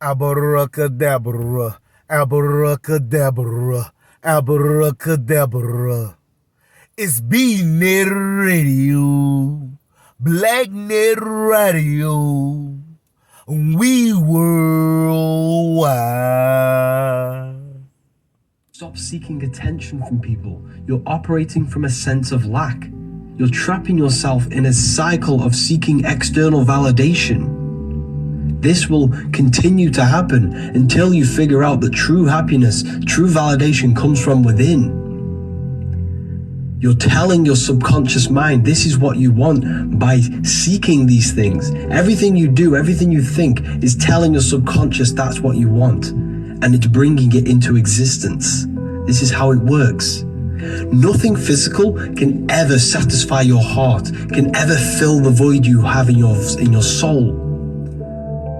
Abracadabra, abracadabra, abracadabra. It's B-Net Radio, Black Net Radio, we worldwide. Stop seeking attention from people. You're operating from a sense of lack. You're trapping yourself in a cycle of seeking external validation. This will continue to happen until you figure out that true happiness, true validation comes from within. You're telling your subconscious mind this is what you want by seeking these things. Everything you do, everything you think is telling your subconscious that's what you want, and it's bringing it into existence. This is how it works. Nothing physical can ever satisfy your heart, can ever fill the void you have in your soul.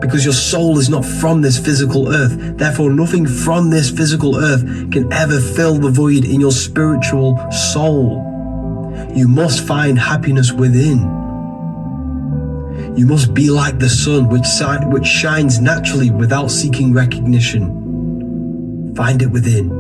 Because your soul is not from this physical earth. Therefore, nothing from this physical earth can ever fill the void in your spiritual soul. You must find happiness within. You must be like the sun, which shines naturally without seeking recognition. Find it within.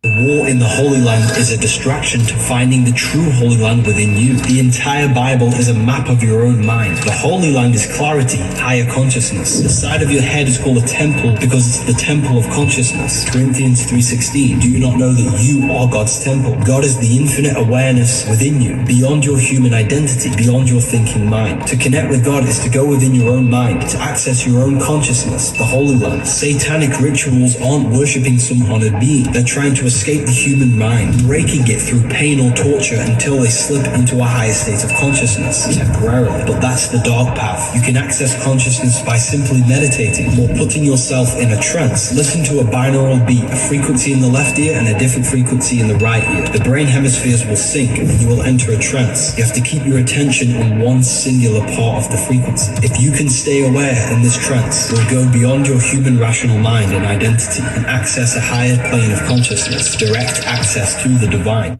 The war in the Holy Land is a distraction to finding the true Holy Land within you. The entire Bible is a map of your own mind. The Holy Land is clarity, higher consciousness. The side of your head is called a temple because it's the temple of consciousness. Corinthians 3:16. Do you not know that you are God's temple? God is the infinite awareness within you, beyond your human identity, beyond your thinking mind. To connect with God is to go within your own mind, to access your own consciousness, the Holy Land. Satanic rituals aren't worshipping some honored being. They're trying to escape the human mind, breaking it through pain or torture until they slip into a higher state of consciousness, temporarily. But that's the dark path. You can access consciousness by simply meditating or putting yourself in a trance. Listen to a binaural beat, a frequency in the left ear and a different frequency in the right ear. The brain hemispheres will sync and you will enter a trance. You have to keep your attention on one singular part of the frequency. If you can stay aware in this trance, you'll go beyond your human rational mind and identity and access a higher plane of consciousness. Direct access to the divine.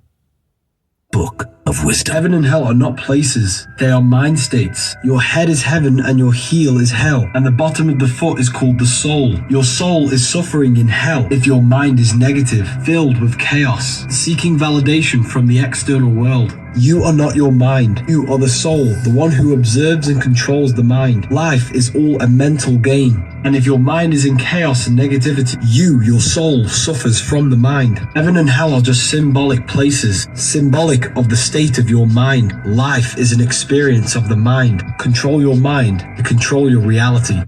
Book of Wisdom. Heaven and hell are not places, they are mind states. Your head is heaven and your heel is hell, and the bottom of the foot is called the soul. Your soul is suffering in hell if your mind is negative, filled with chaos, seeking validation from the external world. You are not your mind. You are the soul, the one who observes and controls the mind. Life is all a mental game. And if your mind is in chaos and negativity, your soul, suffers from the mind. Heaven and hell are just symbolic places, symbolic of the state of your mind. Life is an experience of the mind. Control your mind, you control your reality.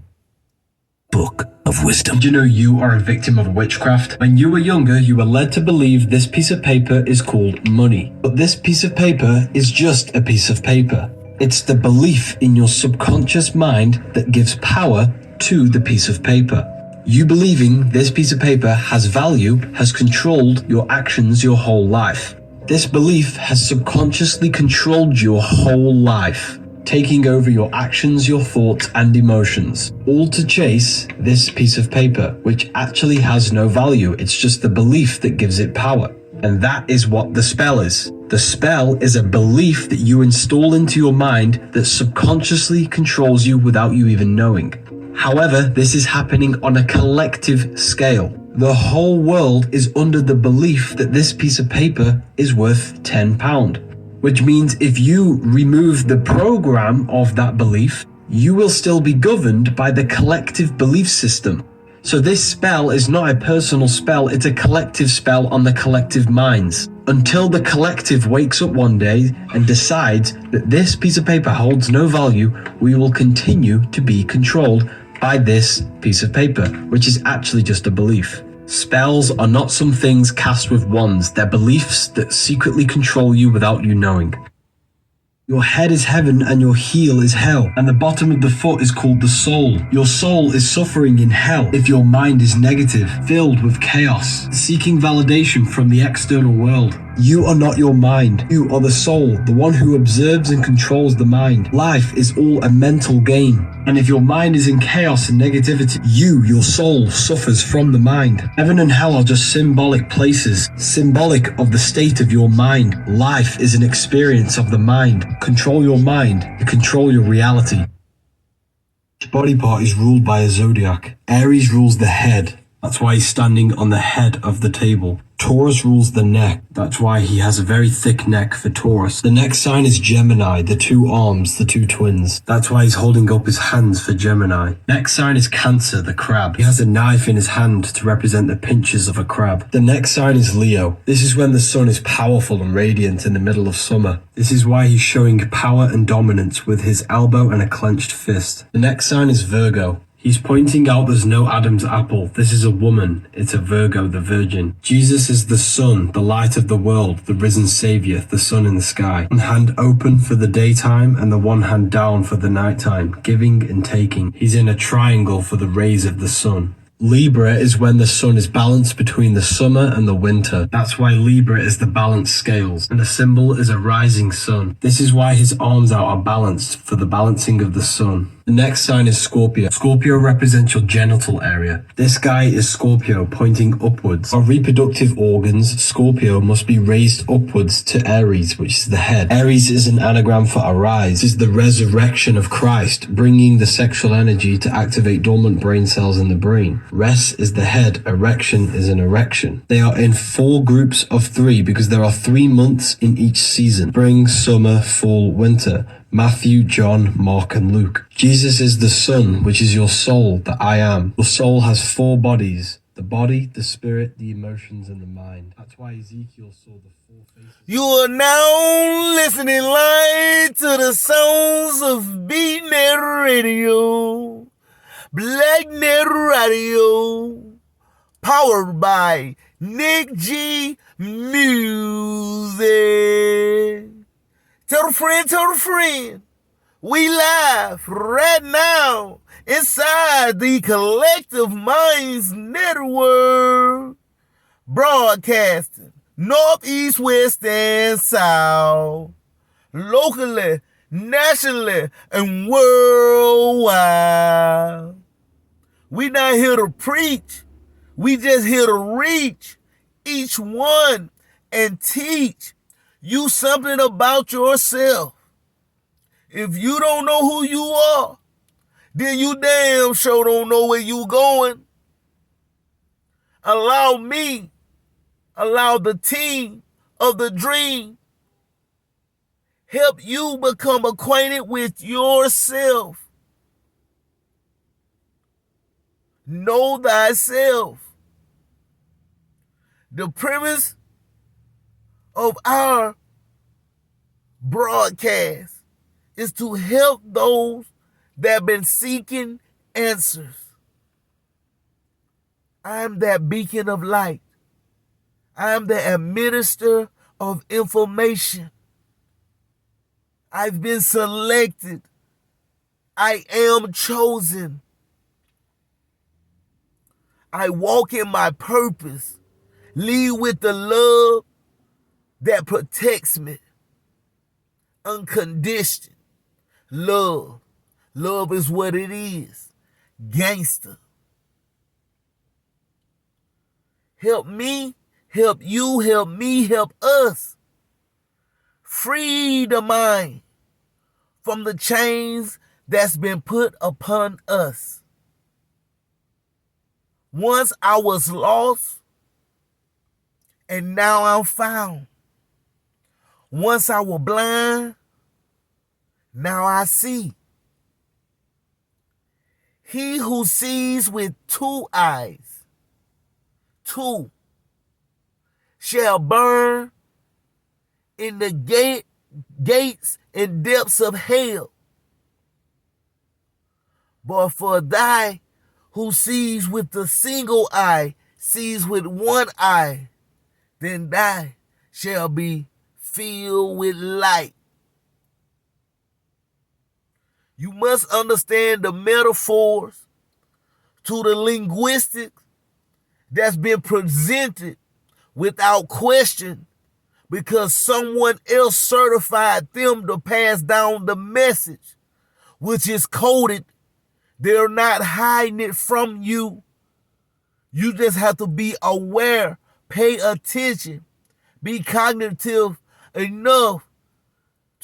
Book of Wisdom. Did you know you are a victim of witchcraft? When you were younger, you were led to believe this piece of paper is called money. But this piece of paper is just a piece of paper. It's the belief in your subconscious mind that gives power to the piece of paper. You believing this piece of paper has value has controlled your actions your whole life. This belief has subconsciously controlled your whole life, taking over your actions, your thoughts, and emotions, all to chase this piece of paper, which actually has no value. It's just the belief that gives it power. And that is what the spell is. The spell is a belief that you install into your mind that subconsciously controls you without you even knowing. However, this is happening on a collective scale. The whole world is under the belief that this piece of paper is worth £10. Which means if you remove the program of that belief, you will still be governed by the collective belief system. So this spell is not a personal spell, it's a collective spell on the collective minds. Until the collective wakes up one day and decides that this piece of paper holds no value, we will continue to be controlled by this piece of paper, which is actually just a belief. Spells are not some things cast with wands, they're beliefs that secretly control you without you knowing. Your head is heaven and your heel is hell, and the bottom of the foot is called the soul. Your soul is suffering in hell if your mind is negative, filled with chaos, seeking validation from the external world. You are not your mind. You are the soul, the one who observes and controls the mind. Life is all a mental game. And if your mind is in chaos and negativity, your soul, suffers from the mind. Heaven and hell are just symbolic places, symbolic of the state of your mind. Life is an experience of the mind. Control your mind, you control your reality. body part is ruled by a zodiac. Aries rules the head. That's why he's standing on the head of the table. Taurus rules the neck. That's why he has a very thick neck for Taurus. The next sign is Gemini, the two arms, the two twins. That's why he's holding up his hands for Gemini. Next sign is Cancer, the crab. He has a knife in his hand to represent the pinches of a crab. The next sign is Leo. This is when the sun is powerful and radiant in the middle of summer. This is why he's showing power and dominance with his elbow and a clenched fist. The next sign is Virgo. He's pointing out there's no Adam's apple. This is a woman. It's a Virgo, the virgin. Jesus is the sun, the light of the world, the risen savior, the sun in the sky. One hand open for the daytime and the one hand down for the nighttime, giving and taking. He's in a triangle for the rays of the sun. Libra is when the sun is balanced between the summer and the winter. That's why Libra is the balanced scales, and the symbol is a rising sun. This is why his arms out are balanced for the balancing of the sun. The next sign is Scorpio. Scorpio represents your genital area. This guy is Scorpio, pointing upwards. Our reproductive organs, Scorpio, must be raised upwards to Aries, which is the head. Aries is an anagram for arise. This is the resurrection of Christ, bringing the sexual energy to activate dormant brain cells in the brain. Res is the head, erection is an erection. They are in 4 groups of 3 because there are 3 months in each season. Spring, summer, fall, winter. Matthew, John, Mark, and Luke. Jesus is the sun, which is your soul, the I am. Your soul has 4 bodies. The body, the spirit, the emotions, and the mind. That's why Ezekiel saw the 4 faces. You are now listening live to the sounds of BNet Radio, BlackNet Radio, powered by Nick G Music. Tell a friend, we live right now inside the Collective Minds Network, broadcasting north, east, west, and south, locally, nationally, and worldwide. We not here to preach, we just here to reach each one and teach you something about yourself. If you don't know who you are, then you damn sure don't know where you going. Allow the team of the dream help you become acquainted with yourself. Know thyself. The premise of our broadcast is to help those that have been seeking answers. I'm that beacon of light. I'm the administrator of information. I've been selected. I am chosen. I walk in my purpose. Lead with the love that protects me. Unconditioned love. Love is what it is. Gangster. Help me, help you, help me, help us. Free the mind from the chains that's been put upon us. Once I was lost, and now I'm found. Once I was blind, now I see. He who sees with 2 eyes, 2, shall burn in the gates and depths of hell. But for thy who sees with the single eye, sees with 1 eye, then thy shall be filled with light. You must understand the metaphors to the linguistics that's been presented without question because someone else certified them to pass down the message, which is coded. They're not hiding it from you. You just have to be aware, pay attention, be cognitive enough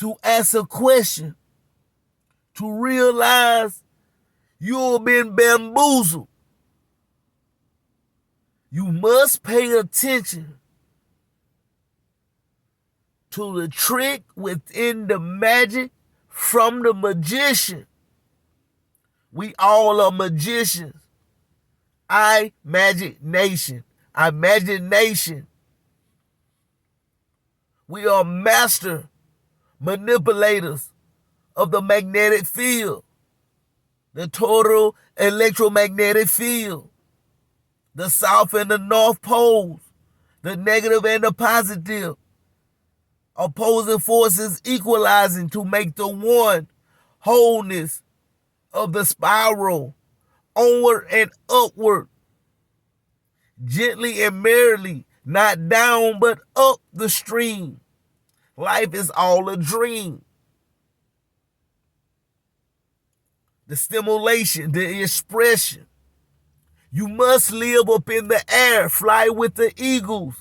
to ask a question, to realize You have been bamboozled. You must pay attention to the trick within the magic from the magician. We all are magicians. Imagination. We are master manipulators of the magnetic field, the total electromagnetic field, the south and the north poles, the negative and the positive, opposing forces equalizing to make the one wholeness of the spiral, onward and upward, gently and merrily, not down but up the stream. Life is all a dream. The stimulation, the expression. You must live up in the air, fly with the eagles,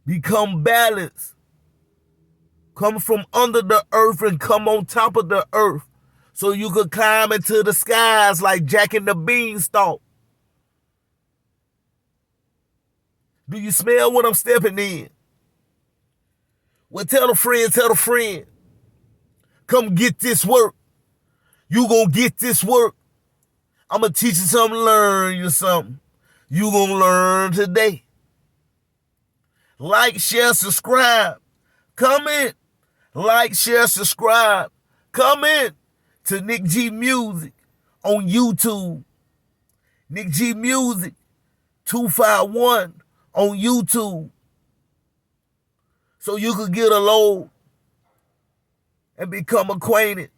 become balanced, come from under the earth and come on top of the earth so you could climb into the skies like Jack and the Beanstalk. Do you smell what I'm stepping in? Well, tell a friend, come get this work. You gonna get this work. I'm gonna teach you something, learn you something. You gonna learn today. Like, share, subscribe. Comment. Like, share, subscribe. Comment to Nick G Music on YouTube. Nick G Music 251 on YouTube. So you could get a load and become acquainted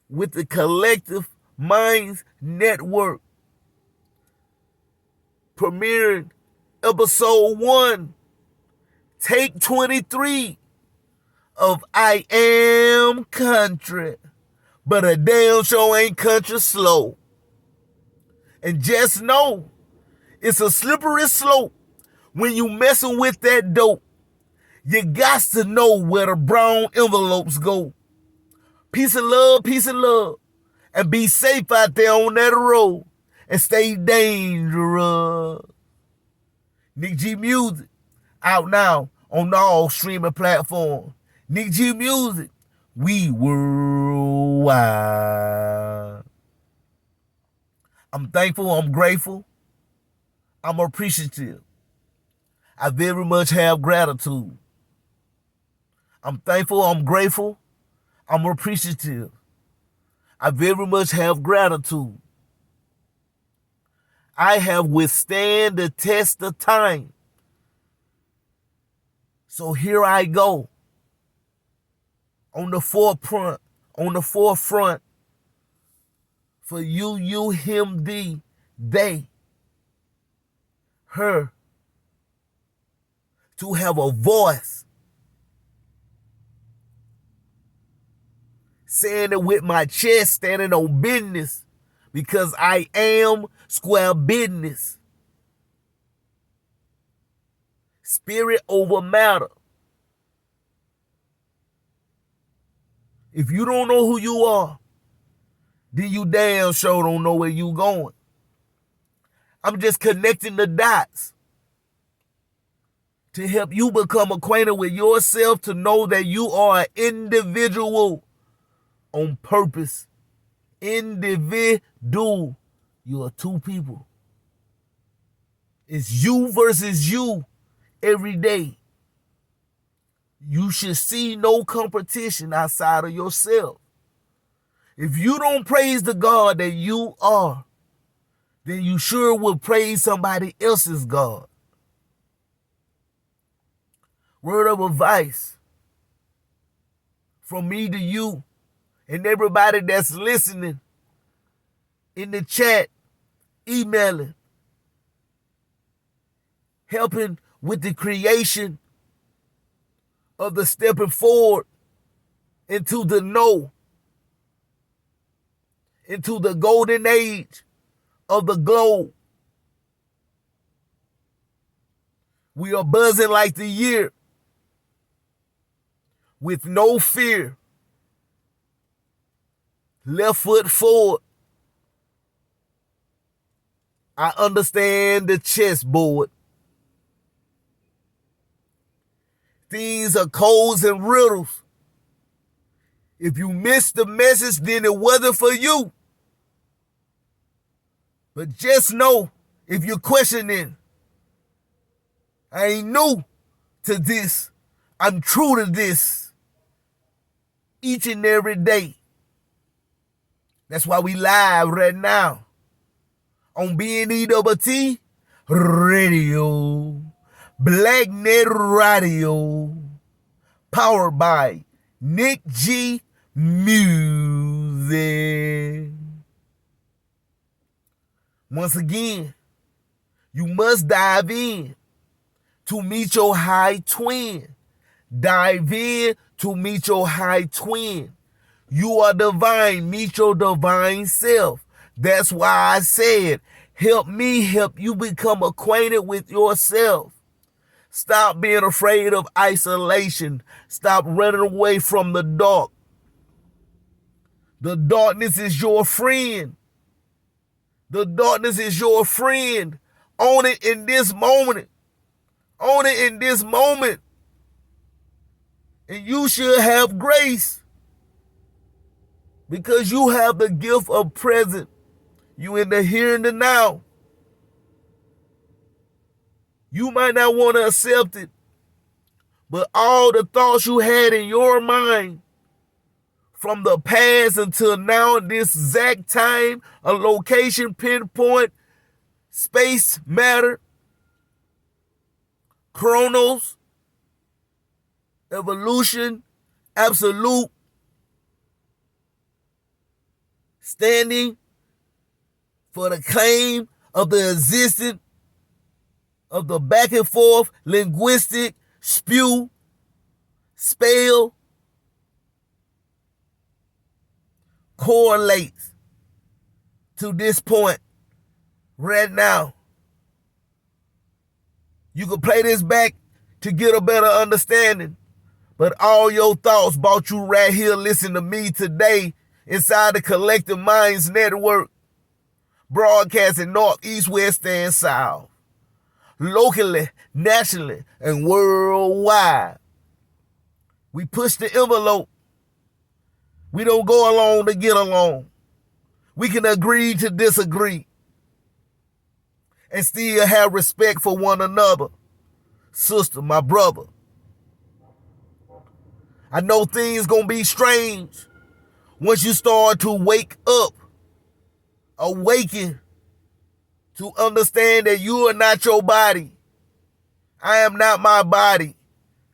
with the Collective Minds Network. Premiering episode 1, take 23 of I Am Country, but a damn show ain't country slow. And just know, it's a slippery slope when you messing with that dope. You got to know where the brown envelopes go. Peace and love, and be safe out there on that road, and stay dangerous. Nick G Music, out now on all streaming platforms. Nick G Music, we worldwide. I'm thankful, I'm grateful, I'm appreciative. I very much have gratitude. I'm thankful, I'm grateful, I'm appreciative. I very much have gratitude. I have withstand the test of time. So here I go. On the forefront for you, him, thee, they, her, to have a voice. Saying it with my chest, standing on business, because I am square business. Spirit over matter. If you don't know who you are, then you damn sure don't know where you going. I'm just connecting the dots to help you become acquainted with yourself, to know that you are an individual on purpose. Individual. You are two people. It's you versus you every day. You should see no competition outside of yourself. If you don't praise the God that you are, then you sure will praise somebody else's God. Word of advice from me to you and everybody that's listening, in the chat, emailing, helping with the creation of the stepping forward into the know, into the golden age of the globe. We are buzzing like the year with no fear, left foot forward. I understand the chessboard. Things are codes and riddles. If you missed the message, then it wasn't for you. But just know, if you're questioning, I ain't new to this. I'm true to this. Each and every day. That's why we live right now on BNEWT Radio, Black Net Radio, powered by Nick G Music. Once again, you must dive in to meet your high twin. Dive in to meet your high twin. You are divine. Meet your divine self. That's why I said, help me help you become acquainted with yourself. Stop being afraid of isolation. Stop running away from the dark. The darkness is your friend. The darkness is your friend. Own it in this moment. Own it in this moment. And you should have grace. Because you have the gift of present. You in the here and the now. You might not want to accept it. But all the thoughts you had in your mind from the past until now, this exact time, a location, pinpoint, space, matter, chronos, evolution, absolute, standing for the claim of the existence of the back and forth, linguistic, spew, spell, correlates to this point right now. You can play this back to get a better understanding, but all your thoughts brought you right here. Listen to me today inside the Collective Minds Network, broadcasting north, east, west, and south, locally, nationally, and worldwide. We push the envelope. We don't go along to get along. We can agree to disagree and still have respect for one another. Sister, my brother. I know things gonna be strange once you start to wake up, awaken to understand that you are not your body. I am not my body.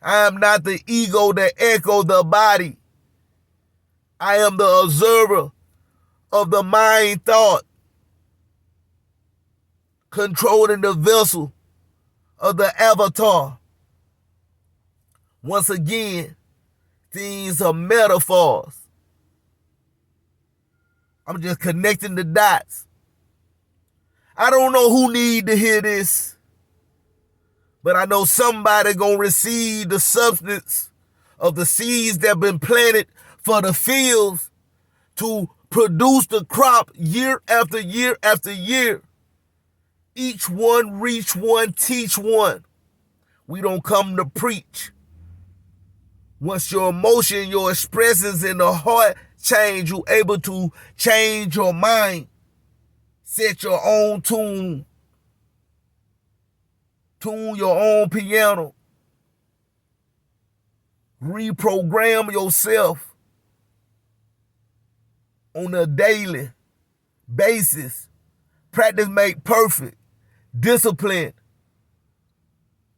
I am not the ego that echoes the body. I am the observer of the mind thought, controlling the vessel of the avatar. Once again, these are metaphors. I'm just connecting the dots. I don't know who need to hear this, but I know somebody gonna receive the substance of the seeds that been planted for the fields to produce the crop year after year after year. Each one reach one, teach one. We don't come to preach. Once your emotion, your expressions in the heart change, you able to change your mind. Set your own tune. Tune your own piano. Reprogram yourself on a daily basis. Practice make perfect. Discipline.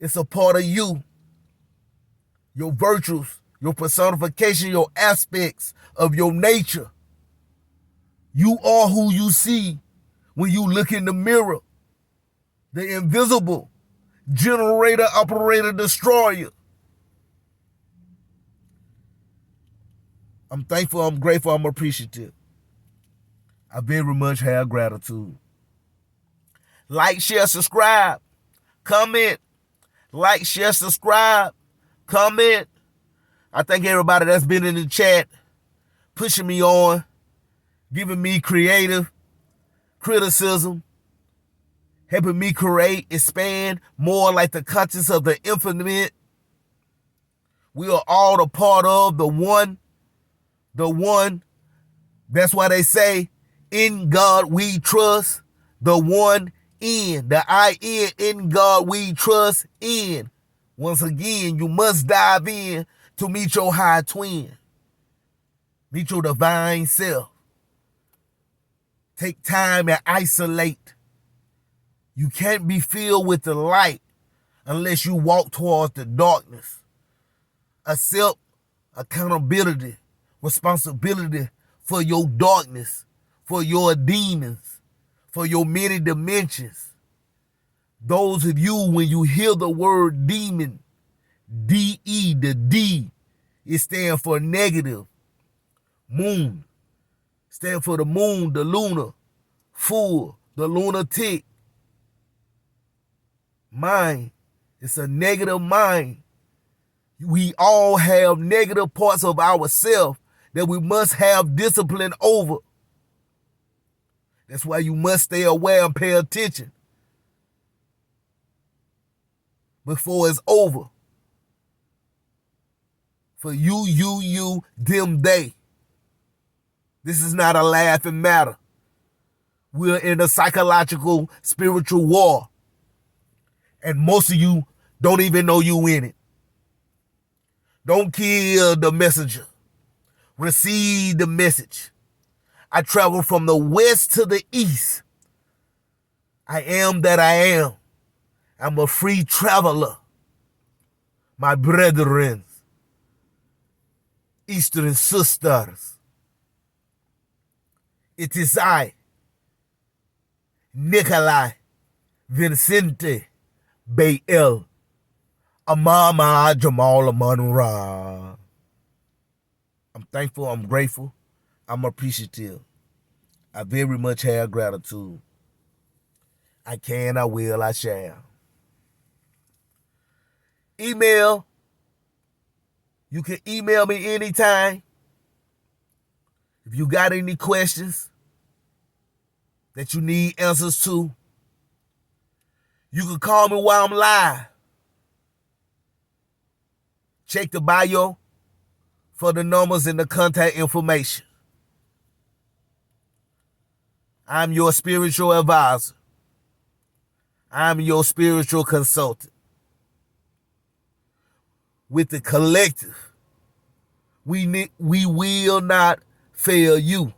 It's a part of you. Your virtues, your personification, your aspects of your nature. You are who you see when you look in the mirror. The invisible generator, operator, destroyer. I'm thankful, I'm grateful, I'm appreciative. I very much have gratitude. Like, share, subscribe, comment. Like, share, subscribe, comment. I thank everybody that's been in the chat, pushing me on, giving me creative criticism, helping me create, expand more like the conscience of the infinite. We are all a part of the one. That's why they say, in God we trust. The one in, the I-N, in God we trust in. Once again, you must dive in to meet your high twin. Meet your divine self. Take time and isolate. You can't be filled with the light unless you walk towards the darkness. Accept accountability, responsibility for your darkness, for your demons, for your many dimensions. Those of you, when you hear the word demon, D-E, the D, it stands for negative. Moon, stand for the moon, the lunar, fool, the lunatic. Mind, it's a negative mind. We all have negative parts of ourselves that we must have discipline over. That's why you must stay aware and pay attention before it's over. For you, them, they. This is not a laughing matter. We're in a psychological, spiritual war. And most of you don't even know you in it. Don't kill the messenger. Receive the message. I travel from the west to the east. I am that I am. I'm a free traveler. My brethren, Eastern sisters, it is I, Nikolai Vincente Bayel Amama Jamal Amanura. I'm thankful, I'm grateful, I'm appreciative. I very much have gratitude. I can, I will, I shall. Email. You can email me anytime. If you got any questions that you need answers to, you can call me while I'm live. Check the bio for the numbers and the contact information. I'm your spiritual advisor. I'm your spiritual consultant. With the collective, we will not fail you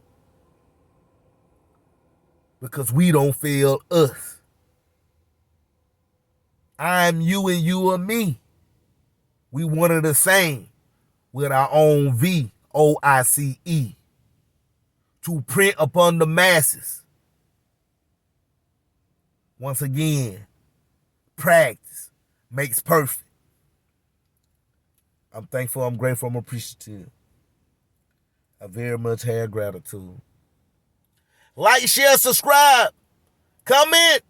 because we don't fail us. I'm you and you are me. We one and the same with our own VOICE to print upon the masses. Once again, practice makes perfect. I'm thankful, I'm grateful, I'm appreciative. I very much have gratitude. Like, share, subscribe, comment,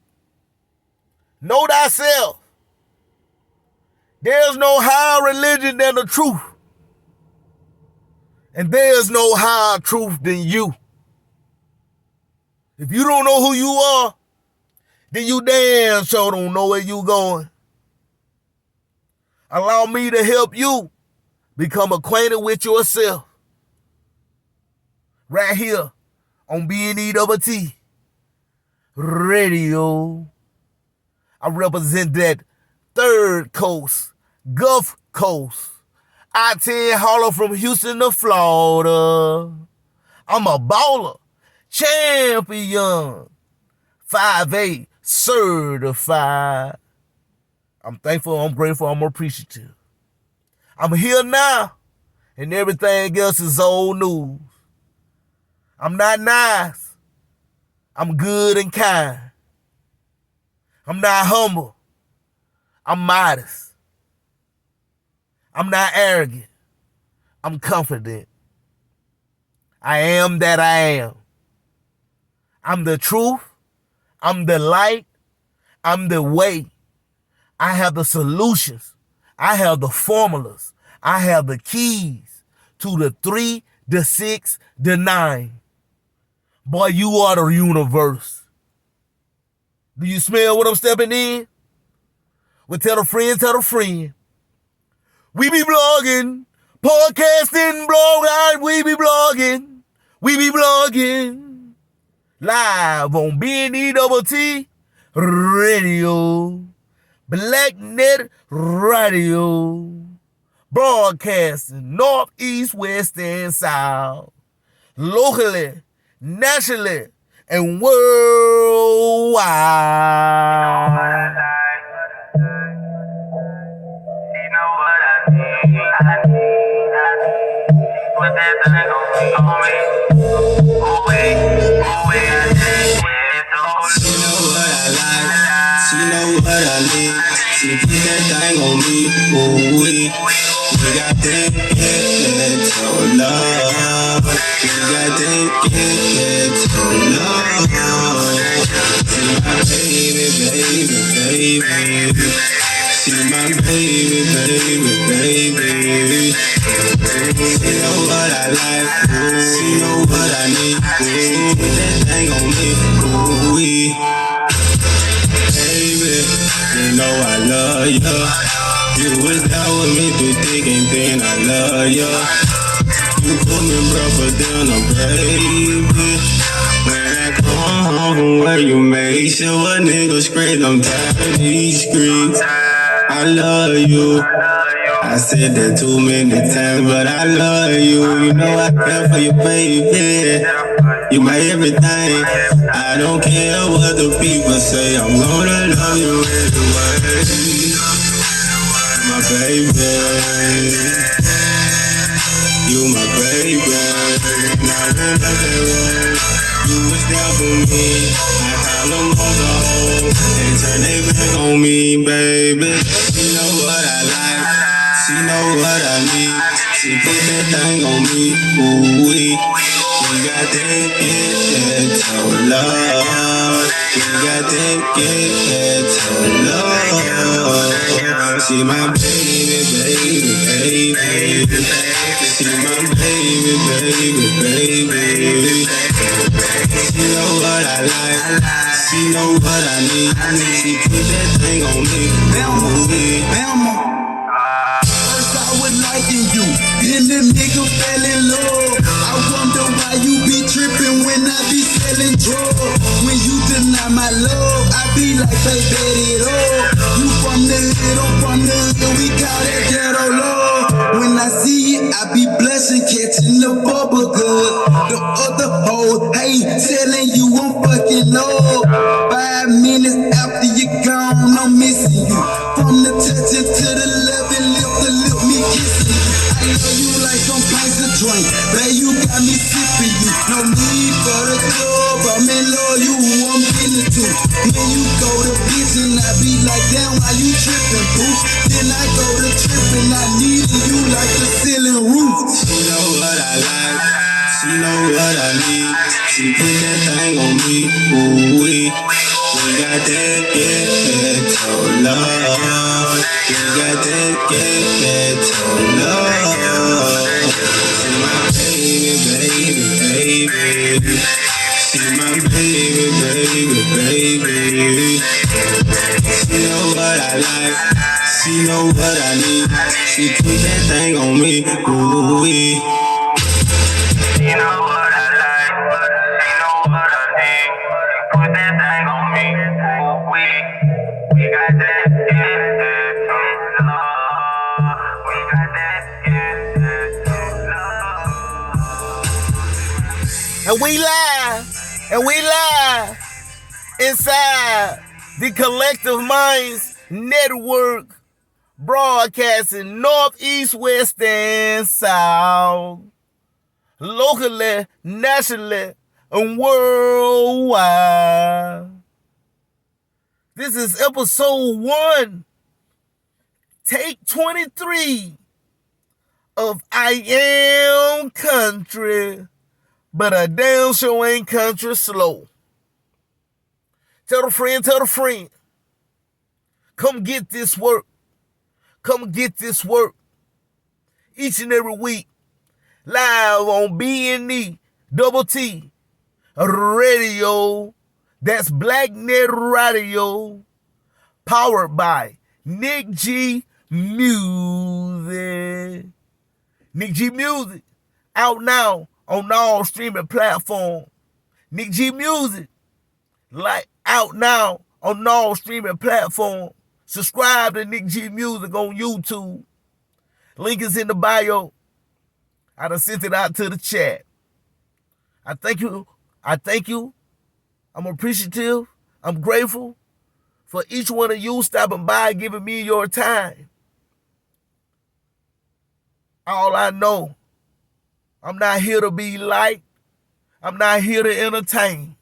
know thyself. There's no higher religion than the truth. And there's no higher truth than you. If you don't know who you are, then you damn sure don't know where you going. Allow me to help you become acquainted with yourself. Right here on BNEWT Radio. I represent that third coast, Gulf Coast. I-10 Hollow from Houston to Florida. I'm a baller, champion, 5'8", certified. I'm thankful, I'm grateful, I'm appreciative. I'm here now, and everything else is old news. I'm not nice. I'm good and kind. I'm not humble. I'm modest. I'm not arrogant. I'm confident. I am that I am. I'm the truth. I'm the light. I'm the way. I have the solutions. I have the formulas. I have the keys to the 3, the 6, the 9. Boy, you are the universe. Do you smell what I'm stepping in? Well, tell a friend, tell a friend. We be blogging, podcasting, blog, we be blogging. We be blogging. Live on BNETT Radio. Blacknet Radio. Broadcasting north, east, west, and south. Locally, nationally, and worldwide. She put that thing on me, ooh wee. We got that ghetto love. We got that ghetto love. See my baby, baby, baby. See my baby, baby, baby. She know what I like, she know what I need. She put that thing on me, ooh wee. Baby, you know I love you. You was down with me through thick and thin, I love you. You put me rougher than a baby. When I come home from where you make sure a nigga scream, I'm tired of these streets. I love you. I said that too many times, but I love you. You know I care for you, baby. You my everything. I don't care what the people say. I'm gonna love you anyway. My baby. You my baby. Now remember, you was there for me. I call them on the hole and turn they back on me, baby. She know what I like. She know what I need. She put that thing on me, ooh wee. We got that ghetto love. We got that ghetto love. She my baby, baby, baby. She my baby, baby, baby. She know what I like. She know what I need. She put that thing on me, ooh wee. First I was liking you, then the nigga fell in love. I wonder why you be tripping when I be selling drugs. When you deny my love, I be like, baby, it all. You from the hood, I'm from the hood, we call that ghetto love. When I see it, I be blushing, catching the bubble good. The other hoe, hey, telling you I'm fucking low. 5 minutes after you gone, I'm missing you. From the touching to the loving, lip to lip, me kissing you. I love you like some pints of drink, babe, you got me sipping you. No need for the club, I'm in love, you who I'm feeling to. When you go to bitchin', I be like, damn, why you tripping, boo? Then I go to tripping, I need you like the ceiling roof. She know what I like, she know what I need. She put that thing on me, ooh wee. We got that ghetto love. We got that ghetto love. She my baby, baby, baby. She my baby, baby, baby. She know what I like. She know what I need. She put that thing on me, ooh wee. You know what I like, you know what I need. Put that thing on me, ooh wee. We got that ghetto love. We got that ghetto love. And we live inside the Collective Minds Network, broadcasting north, east, west, and south. Locally, nationally, and worldwide. This is episode 1, take 23 of I Am Country, but I damn sure ain't country slow. Tell a friend, tell a friend. Come get this work. Come get this work. Each and every week. Live on BNETT Radio. That's BlackNet Radio. Powered by Nick G Music. Nick G Music. Out now on all streaming platforms. Nick G Music. Out now on all streaming platforms. Subscribe to Nick G Music on YouTube. Link is in the bio. I done sent it out to the chat. I thank you. I'm appreciative. I'm grateful for each one of you stopping by and giving me your time. All I know, I'm not here to be liked. I'm not here to entertain.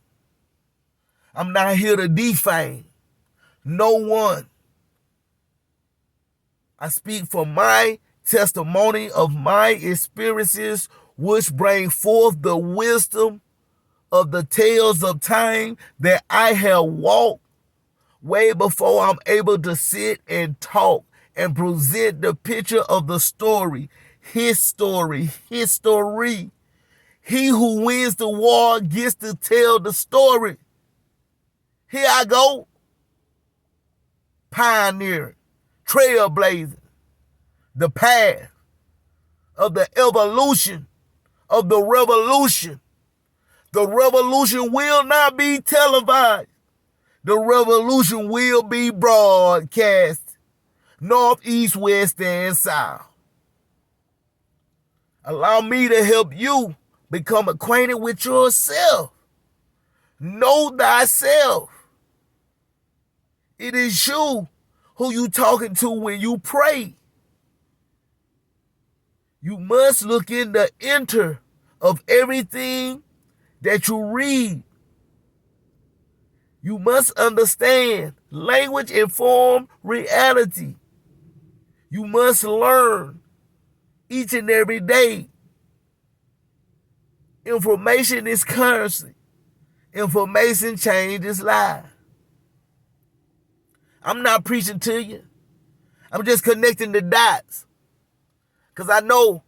I'm not here to defame no one. I speak from my testimony of my experiences, which bring forth the wisdom of the tales of time that I have walked way before I'm able to sit and talk and present the picture of the story, his story, his story. He who wins the war gets to tell the story. Here I go, pioneering, trailblazing, the path of the evolution of the revolution. The revolution will not be televised. The revolution will be broadcast, north, east, west, and south. Allow me to help you become acquainted with yourself. Know thyself. It is you who you talking to when you pray. You must look in the enter of everything that you read. You must understand language inform reality. You must learn each and every day. Information is currency. Information changes lives. I'm not preaching to you. I'm just connecting the dots. Because I know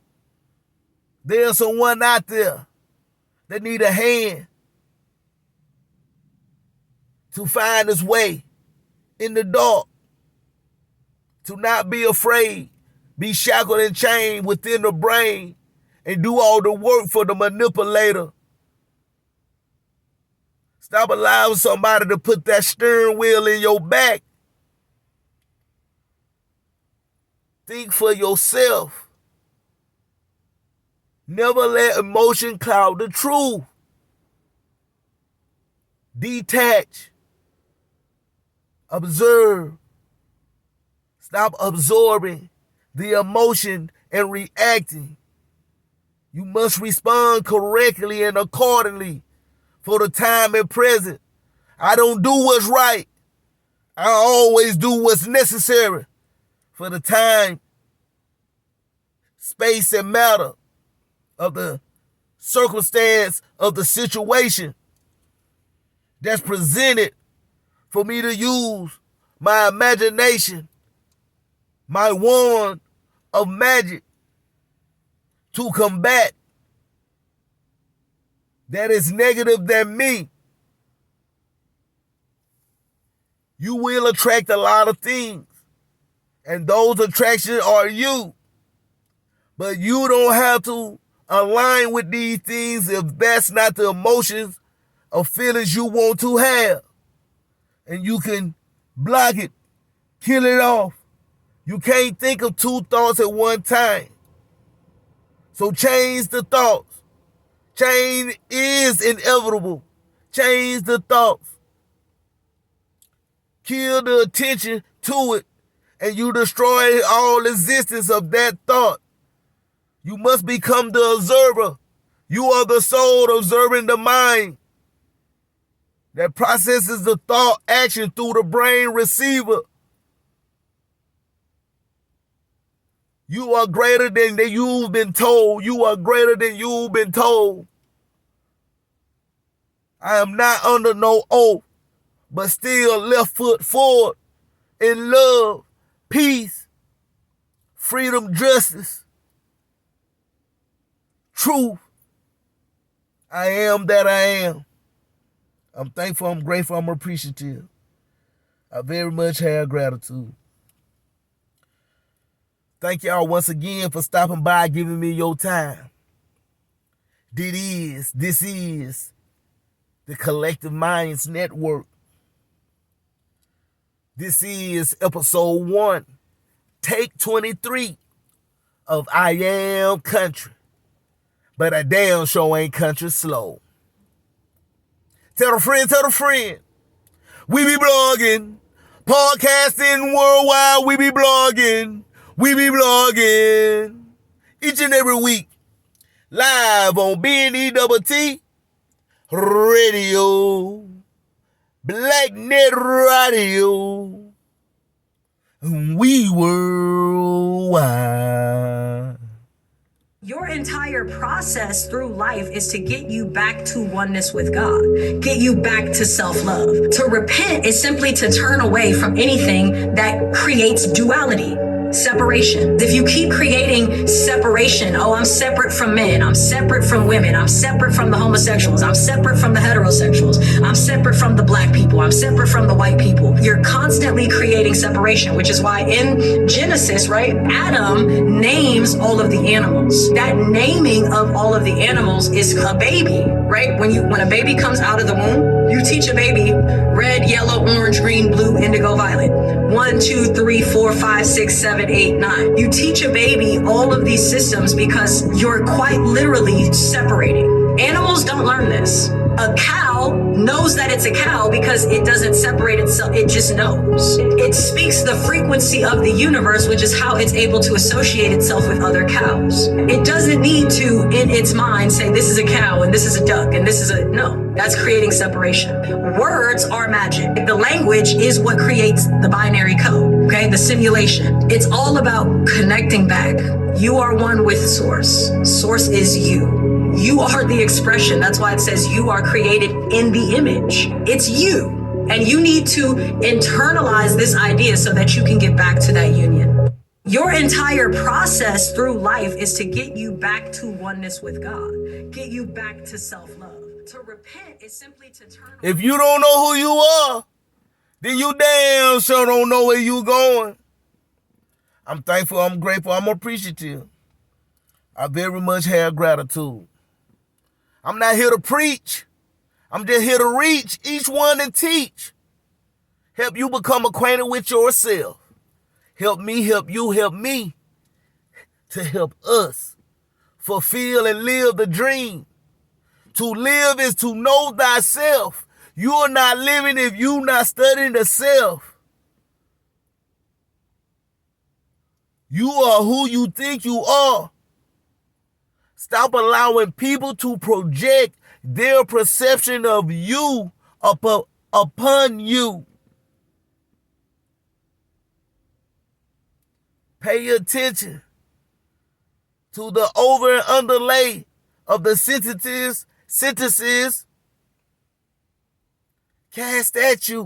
there's someone out there that need a hand to find his way in the dark, to not be afraid, be shackled and chained within the brain, and do all the work for the manipulator. Stop allowing somebody to put that steering wheel in your back. Think for yourself. Never let emotion cloud the truth. Detach. Observe. Stop absorbing the emotion and reacting. You must respond correctly and accordingly for the time and present. I don't do what's right. I always do what's necessary for the time, space, and matter of the circumstance of the situation that's presented for me to use my imagination, my wand of magic to combat that is negative than me. You will attract a lot of things, and those attractions are you. But you don't have to align with these things if that's not the emotions or feelings you want to have. And you can block it, kill it off. You can't think of two thoughts at one time. So change the thoughts. Change is inevitable. Change the thoughts. Kill the attention to it, and you destroy all existence of that thought. You must become the observer. You are the soul observing the mind that processes the thought action through the brain receiver. You are greater than you've been told. You are greater than you've been told. I am not under no oath, but still left foot forward in love, peace, freedom, justice, truth. I am that I am. I'm thankful, I'm grateful, I'm appreciative. I very much have gratitude. Thank y'all once again for stopping by, giving me your time. This is the Collective Minds Network. This is episode 1, take 23 of I Am Country. But I damn sure ain't country slow. Tell a friend. We be blogging, podcasting worldwide. We be blogging. Each and every week, live on BNETT Radio, Black Net Radio, we worldwide. Your entire process through life is to get you back to oneness with God, get you back to self-love. To repent is simply to turn away from anything that creates duality, separation. If you keep creating separation, oh, I'm separate from men, I'm separate from women, I'm separate from the homosexuals, I'm separate from the heterosexuals, I'm separate from the black people, I'm separate from the white people. You're constantly creating separation, which is why in Genesis, right, Adam names all of the animals. That naming of all of the animals is a baby, right? When a baby comes out of the womb, you teach a baby red, yellow, orange, green, blue, indigo, violet. 1, 2, 3, 4, 5, 6, 7, 8, 9. You teach a baby all of these systems because you're quite literally separating. Animals don't learn this. A cow knows that it's a cow because it doesn't separate itself. It just knows. It speaks the frequency of the universe, which is how it's able to associate itself with other cows. It doesn't need to, in its mind, say this is a cow and this is a duck and this is a, no. That's creating separation. Words are magic. The language is what creates the binary code, okay? The simulation. It's all about connecting back. You are one with Source. Source is you. You are the expression. That's why it says you are created in the image. It's you. And you need to internalize this idea so that you can get back to that union. Your entire process through life is to get you back to oneness with God, get you back to self-love. To repent is simply to turn. If you don't know who you are, then you damn sure don't know where you going. I'm thankful, I'm grateful, I'm appreciative. I very much have gratitude. I'm not here to preach. I'm just here to reach each one and teach. Help you become acquainted with yourself. Help me, help you, help me to help us fulfill and live the dream. To live is to know thyself. You are not living if you not studying the self. You are who you think you are. Stop allowing people to project their perception of you upon you. Pay attention to the over and underlay of the sentences cast at you.